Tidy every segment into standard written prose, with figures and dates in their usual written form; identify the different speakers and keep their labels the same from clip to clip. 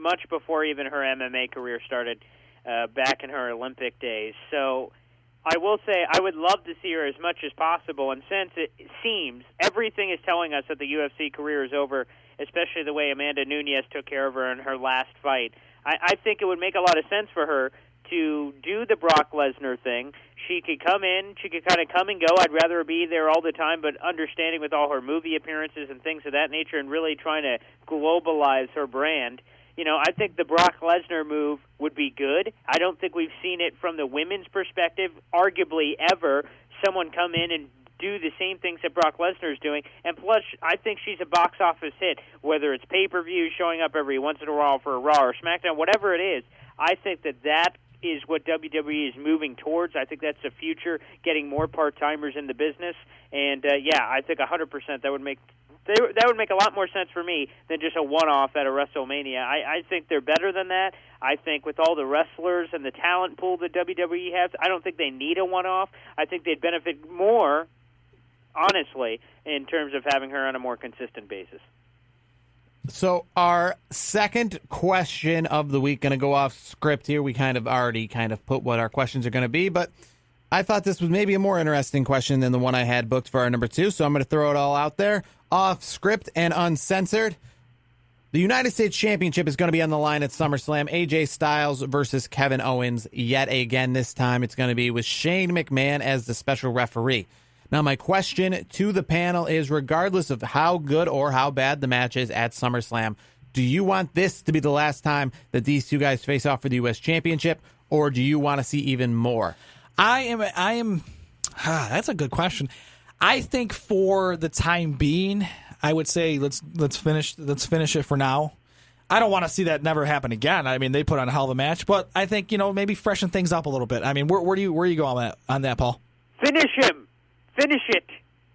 Speaker 1: much before even her MMA career started back in her Olympic days. So I will say I would love to see her as much as possible, and since it seems everything is telling us that the UFC career is over, especially the way Amanda Nunes took care of her in her last fight, I think it would make a lot of sense for her to do the Brock Lesnar thing. She could come in, she could kind of come and go. I'd rather her be there all the time, but understanding with all her movie appearances and things of that nature and really trying to globalize her brand. You know, I think the Brock Lesnar move would be good. I don't think we've seen it from the women's perspective, arguably ever, someone come in and do the same things that Brock Lesnar is doing. And plus, I think she's a box office hit, whether it's pay-per-view, showing up every once in a while for a Raw or SmackDown, whatever it is. I think that is what WWE is moving towards. I think that's the future, getting more part-timers in the business. And, I think 100% that would make a lot more sense for me than just a one-off at a WrestleMania. I think they're better than that. I think with all the wrestlers and the talent pool that WWE has, I don't think they need a one-off. I think they'd benefit more, honestly, in terms of having her on a more consistent basis.
Speaker 2: So our second question of the week, going to go off script here. We already put what our questions are going to be, but I thought this was maybe a more interesting question than the one I had booked for our number 2, so I'm going to throw it all out there, off script and uncensored. The United States Championship is going to be on the line at SummerSlam. AJ Styles versus Kevin Owens yet again. This time it's going to be with Shane McMahon as the special referee. Now, my question to the panel is, regardless of how good or how bad the match is at SummerSlam, do you want this to be the last time that these two guys face off for the U.S. Championship, or do you want to see even more?
Speaker 3: That's a good question. I think for the time being, I would say let's finish it for now. I don't want to see that never happen again. I mean, they put on a hell of a match, but I think, maybe freshen things up a little bit. I mean, where do you go on that, Paul?
Speaker 1: Finish him. Finish it,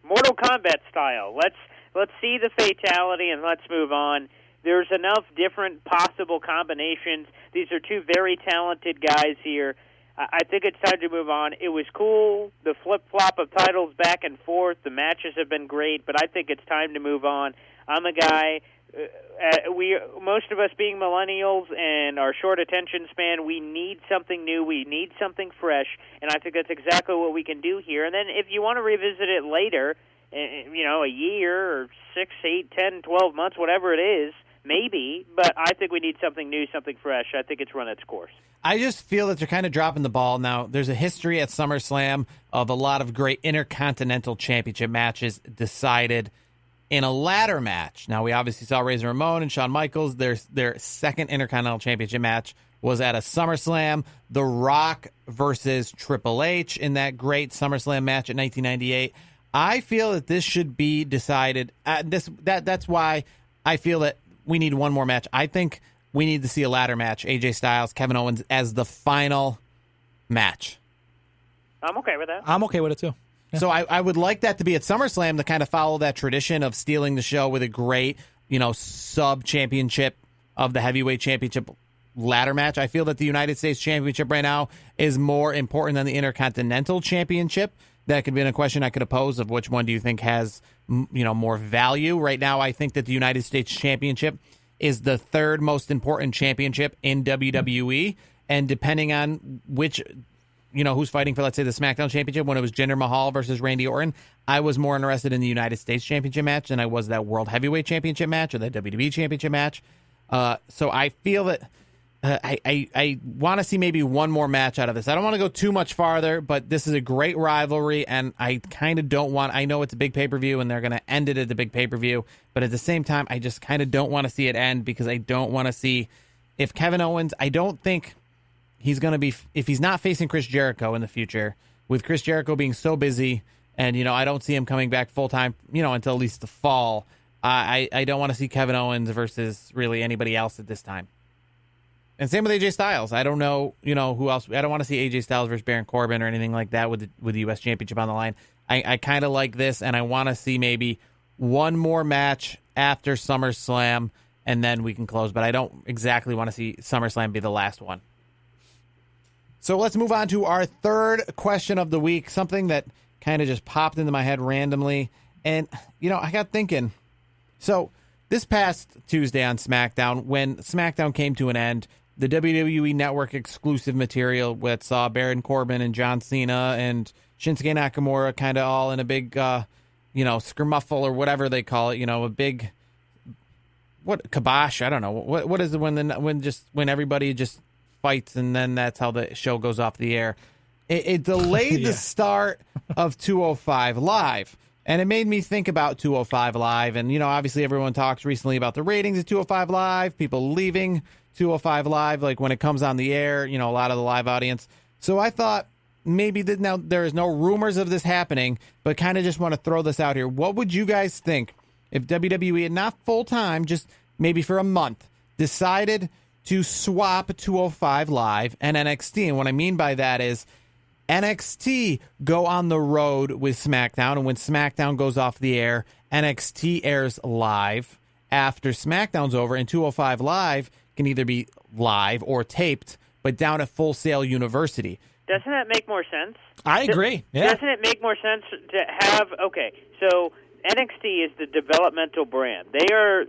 Speaker 1: Mortal Kombat style. Let's see the fatality and let's move on. There's enough different possible combinations. These are two very talented guys here. I think it's time to move on. It was cool, the flip-flop of titles back and forth. The matches have been great, but I think it's time to move on. I'm a guy, most of us being millennials and our short attention span, we need something new. We need something fresh, and I think that's exactly what we can do here. And then if you want to revisit it later, a year or 6, 8, 10, 12 months, whatever it is, maybe, but I think we need something new, something fresh. I think it's run its course.
Speaker 2: I just feel that they're kind of dropping the ball now. There's a history at SummerSlam of a lot of great Intercontinental Championship matches decided in a ladder match. Now, we obviously saw Razor Ramon and Shawn Michaels. Their second Intercontinental Championship match was at a SummerSlam. The Rock versus Triple H in that great SummerSlam match in 1998. I feel that this should be decided. That's why I feel that we need one more match. I think we need to see a ladder match. AJ Styles, Kevin Owens as the final match.
Speaker 1: I'm okay with that.
Speaker 3: I'm okay with it too. Yeah.
Speaker 2: So I would like that to be at SummerSlam to kind of follow that tradition of stealing the show with a great, sub-championship of the heavyweight championship ladder match. I feel that the United States Championship right now is more important than the Intercontinental Championship. That could be a question I could oppose of which one do you think has, more value. Right now, I think that the United States Championship is the third most important championship in WWE. And depending on which, who's fighting for, let's say, the SmackDown Championship, when it was Jinder Mahal versus Randy Orton, I was more interested in the United States Championship match than I was that World Heavyweight Championship match or the WWE Championship match. So I feel that I want to see maybe one more match out of this. I don't want to go too much farther, but this is a great rivalry, and I kind of don't want... I know it's a big pay-per-view, and they're going to end it at the big pay-per-view, but at the same time, I just kind of don't want to see it end because I don't want to see... If Kevin Owens... I don't think he's going to be... If he's not facing Chris Jericho in the future, with Chris Jericho being so busy, and, I don't see him coming back full-time, until at least the fall, I don't want to see Kevin Owens versus really anybody else at this time. And same with AJ Styles. I don't know, who else. I don't want to see AJ Styles versus Baron Corbin or anything like that with the U.S. Championship on the line. I kind of like this, and I want to see maybe one more match after SummerSlam, and then we can close. But I don't exactly want to see SummerSlam be the last one. So let's move on to our third question of the week, something that kind of just popped into my head randomly. And, I got thinking. So this past Tuesday on SmackDown, when SmackDown came to an end, the WWE Network exclusive material that saw Baron Corbin and John Cena and Shinsuke Nakamura kind of all in a big, skirmuffle or whatever they call it, a big, kibosh? I don't know. What is it when everybody just fights and then that's how the show goes off the air? It delayed the start of 205 Live. And it made me think about 205 Live. And, obviously everyone talks recently about the ratings of 205 Live, people leaving 205 Live, like when it comes on the air, a lot of the live audience. So I thought maybe that now there is no rumors of this happening, but kind of just want to throw this out here. What would you guys think if WWE, and not full-time, just maybe for a month, decided to swap 205 Live and NXT? And what I mean by that is NXT go on the road with SmackDown, and when SmackDown goes off the air, NXT airs live after SmackDown's over, and 205 Live can either be live or taped, but down at Full Sail University.
Speaker 1: Doesn't that make more sense?
Speaker 3: I agree. Yeah.
Speaker 1: Doesn't it make more sense to have, so NXT is the developmental brand. They are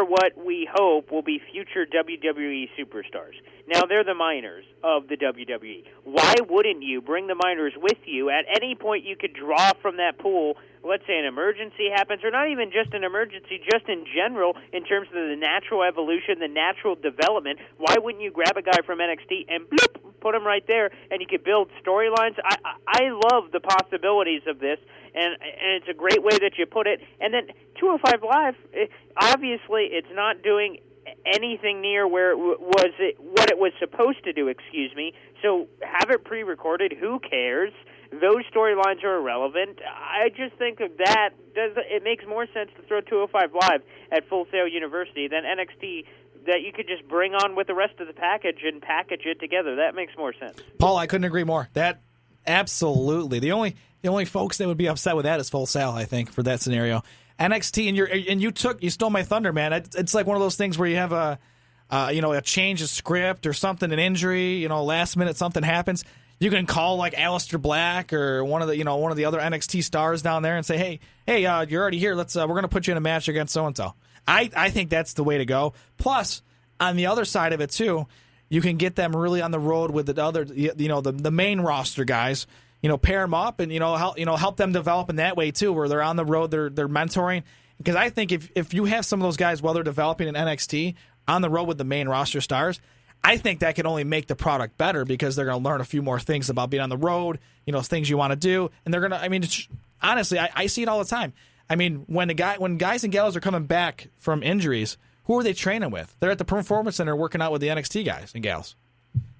Speaker 1: what we hope will be future WWE superstars. Now, they're the minors of the WWE. Why wouldn't you bring the minors with you? At any point, you could draw from that pool. Let's say an emergency happens, or not even just an emergency, just in general, in terms of the natural evolution, the natural development. Why wouldn't you grab a guy from NXT and bloop, put him right there, and you could build storylines? I love the possibilities of this, and it's a great way that you put it. And then 205 Live, obviously, it's not doing anything near where what it was supposed to do, so have it pre-recorded. Who cares? Those storylines are irrelevant. I just think of that. It makes more sense to throw 205 Live at Full Sail University than NXT that you could just bring on with the rest of the package and package it together. That makes more sense.
Speaker 3: Paul, I couldn't agree more. That absolutely. The only folks that would be upset with that is Full Sail, I think, for that scenario. NXT, and you stole my thunder, man. It's like one of those things where you have a change of script or something, an injury, last minute something happens. You can call like Aleister Black or one of the other NXT stars down there and say, hey, you're already here. We're going to put you in a match against so and so. I think that's the way to go. Plus, on the other side of it too, you can get them really on the road with the other, the main roster guys. Pair them up and help them develop in that way too, where they're on the road, they're mentoring. Because I think if you have some of those guys while they're developing in NXT on the road with the main roster stars, I think that can only make the product better because they're going to learn a few more things about being on the road, things you want to do, and they're going to. Honestly, I see it all the time. When guys and gals are coming back from injuries, who are they training with? They're at the Performance Center working out with the NXT guys and gals.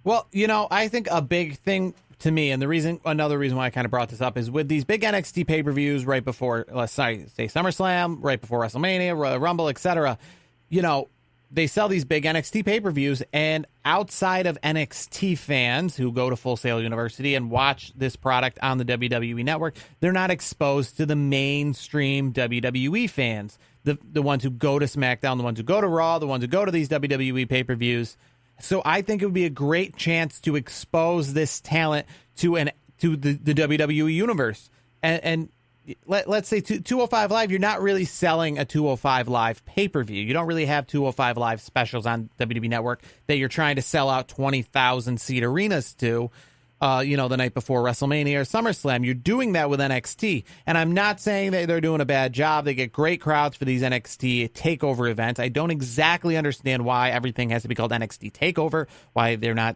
Speaker 2: Well, I think a big thing to me, and another reason why I kind of brought this up is with these big NXT pay-per-views right before, let's say SummerSlam, right before WrestleMania, Royal Rumble, etc. They sell these big NXT pay-per-views, and outside of NXT fans who go to Full Sail University and watch this product on the WWE Network, they're not exposed to the mainstream WWE fans, the ones who go to SmackDown, the ones who go to Raw, the ones who go to these WWE pay-per-views. So I think it would be a great chance to expose this talent to the WWE universe. And let's say 205 Live, you're not really selling a 205 Live pay-per-view. You don't really have 205 Live specials on WWE Network that you're trying to sell out 20,000-seat arenas to, the night before WrestleMania or SummerSlam. You're doing that with NXT. And I'm not saying that they're doing a bad job. They get great crowds for these NXT TakeOver events. I don't exactly understand why everything has to be called NXT TakeOver, why they're not,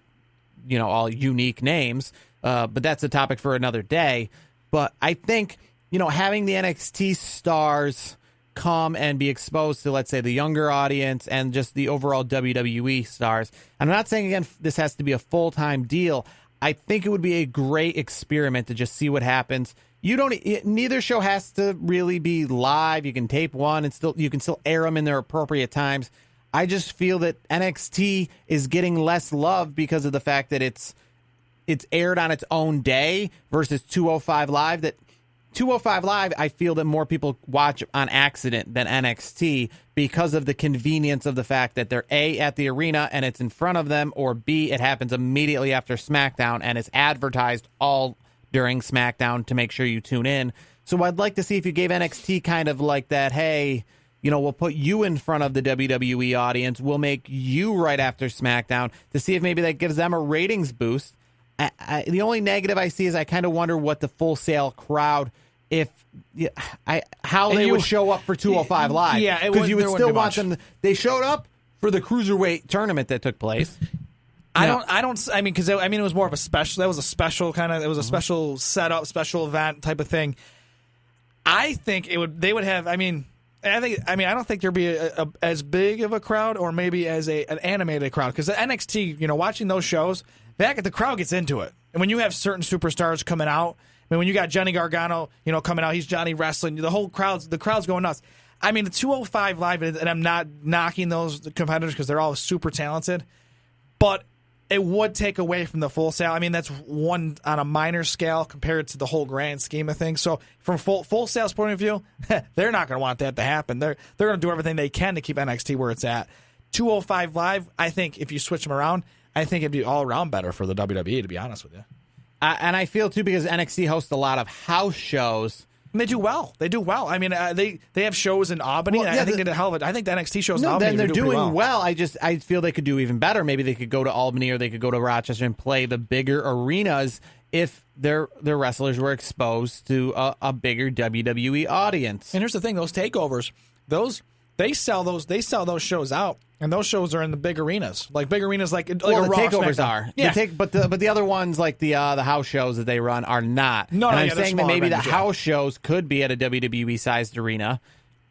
Speaker 2: all unique names. But that's a topic for another day. But I think having the NXT stars come and be exposed to, let's say, the younger audience and just the overall WWE stars. I'm not saying, again, this has to be a full-time deal. I think it would be a great experiment to just see what happens. Neither show has to really be live. You can tape one and you can still air them in their appropriate times. I just feel that NXT is getting less love because of the fact that it's aired on its own day versus 205 Live. That 205 Live, I feel that more people watch on accident than NXT because of the convenience of the fact that they're A, at the arena and it's in front of them, or B, it happens immediately after SmackDown and it's advertised all during SmackDown to make sure you tune in. So I'd like to see if you gave NXT kind of like that, hey, we'll put you in front of the WWE audience. We'll make you right after SmackDown to see if maybe that gives them a ratings boost. The only negative I see is I kind of wonder what the Full Sail crowd, how they would show up for 205 Live.
Speaker 3: Yeah,
Speaker 2: because you would still want
Speaker 3: much.
Speaker 2: them. They showed up for the Cruiserweight tournament that took place.
Speaker 3: I mean, because it was more of a special. That was a special kind of. It was a special setup, special event type of thing. I think they would have. I don't think there'd be as big of a crowd, or maybe as an animated crowd, because the NXT, watching those shows, the crowd gets into it, and when you have certain superstars coming out, when you got Johnny Gargano, coming out, he's Johnny Wrestling, the crowd's going nuts. I mean, the 205 Live, and I'm not knocking those competitors because they're all super talented, but it would take away from the Full Sail. I mean, that's one on a minor scale compared to the whole grand scheme of things. So from Full Sail's point of view, they're not going to want that to happen. They're going to do everything they can to keep NXT where it's at. 205 Live, I think if you switch them around, I think it'd be all around better for the WWE, to be honest with you.
Speaker 2: And I feel, too, because NXT hosts a lot of house shows.
Speaker 3: And they do well. I mean, they have shows in Albany. Well, I think they did a hell of it. I think the NXT shows in Albany.
Speaker 2: They're doing well. I feel they could do even better. Maybe they could go to Albany or they could go to Rochester and play the bigger arenas if their wrestlers were exposed to a bigger WWE audience.
Speaker 3: And here's the thing: those takeovers, they sell those shows out, and those shows are in the big arenas, like the
Speaker 2: takeovers are.
Speaker 3: Yeah.
Speaker 2: But the other ones, like the house shows that they run, are not. I'm saying that maybe the house shows could be at a WWE sized arena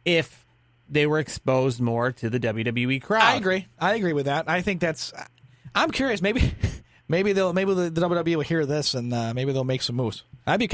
Speaker 2: if they were exposed more to the WWE crowd.
Speaker 3: I agree with that. I think that's. I'm curious. Maybe the WWE will hear this and maybe they'll make some moves. I think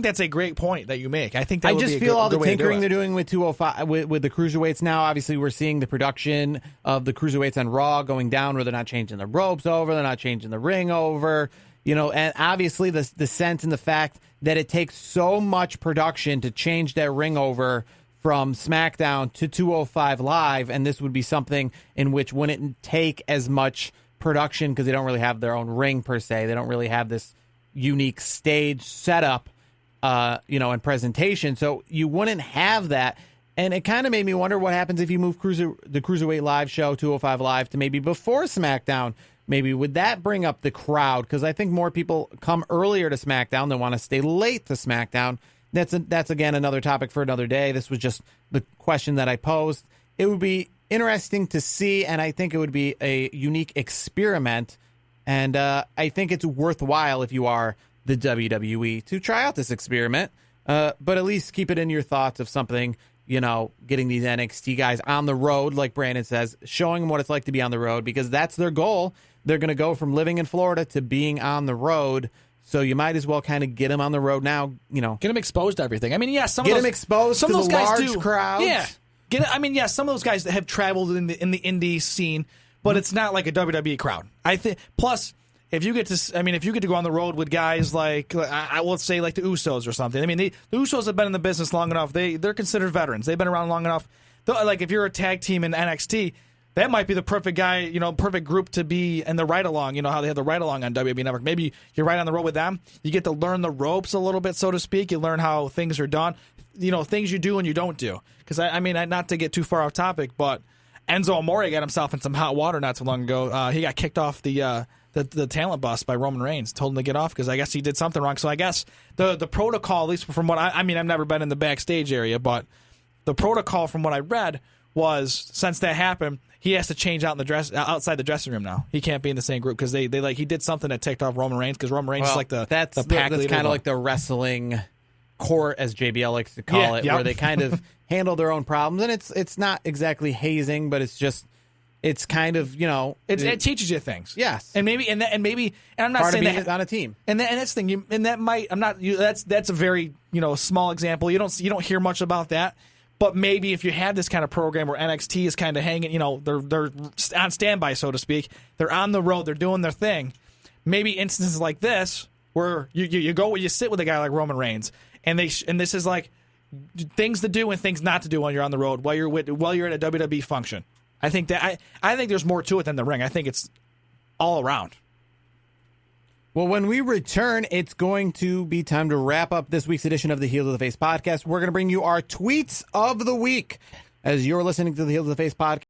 Speaker 3: that's a great point that you make. I think that
Speaker 2: I
Speaker 3: would
Speaker 2: just
Speaker 3: be a
Speaker 2: feel
Speaker 3: good,
Speaker 2: all the
Speaker 3: good way to do
Speaker 2: tinkering
Speaker 3: it.
Speaker 2: they're doing with 205 with the cruiserweights now. Obviously, we're seeing the production of the cruiserweights on Raw going down, where they're not changing the ropes over, they're not changing the ring over. And obviously the sense and the fact that it takes so much production to change that ring over from SmackDown to 205 Live, and this would be something in which wouldn't take as much production because they don't really have their own ring per se. They don't really have this unique stage setup, and presentation. So you wouldn't have that. And it kind of made me wonder what happens if you move the Cruiserweight Live show, 205 Live, to maybe before SmackDown. Maybe would that bring up the crowd? Because I think more people come earlier to SmackDown than want to stay late to SmackDown. That's again another topic for another day. This was just the question that I posed. It would be interesting to see, and I think it would be a unique experiment. And I think it's worthwhile if you are the WWE to try out this experiment, but at least keep it in your thoughts of something, getting these NXT guys on the road, like Brandon says, showing them what it's like to be on the road, because that's their goal. They're going to go from living in Florida to being on the road. So you might as well kind of get them on the road now, Get
Speaker 3: them exposed to everything. I mean, yeah, some
Speaker 2: of them exposed to the large crowds.
Speaker 3: Yeah. Some of those guys that have traveled in the indie scene, but it's not like a WWE crowd. I think. Plus, if you get to go on the road with guys like I will say like the Usos or something. I mean, the Usos have been in the business long enough. They're considered veterans. They've been around long enough. Like if you're a tag team in NXT, that might be the perfect guy, perfect group to be in the ride along. You know how they have the ride along on WWE Network. Maybe you're right on the road with them. You get to learn the ropes a little bit, so to speak. You learn how things are done. Things you do and you don't do. Because I mean, not to get too far off topic, but Enzo Amore got himself in some hot water not too long ago. He got kicked off the talent bus by Roman Reigns. Told him to get off because I guess he did something wrong. So I guess the protocol, at least from what I mean, I've never been in the backstage area, but the protocol from what I read was since that happened, he has to change out in the outside the dressing room now. He can't be in the same group because they he did something that ticked off Roman Reigns because Roman Reigns is like the pack leader.
Speaker 2: That's kind of like the wrestling court, as JBL likes to call it, where they kind of handle their own problems, and it's not exactly hazing, but it's kind of
Speaker 3: it teaches you things.
Speaker 2: Yes,
Speaker 3: and I'm not saying that
Speaker 2: on a team,
Speaker 3: and that's the thing. And that might that's a very small example. You don't hear much about that. But maybe if you have this kind of program where NXT is kind of hanging, they're on standby, so to speak. They're on the road. They're doing their thing.Maybe instances like this where you sit with a guy like Roman Reigns, and this is like things to do and things not to do when you're on the road while you're at a WWE function. I think there's more to it than the ring. I think it's all around.
Speaker 2: Well, when we return, it's going to be time to wrap up this week's edition of the Heel to the Face podcast. We're going to bring you our tweets of the week as you're listening to the Heel to the Face podcast.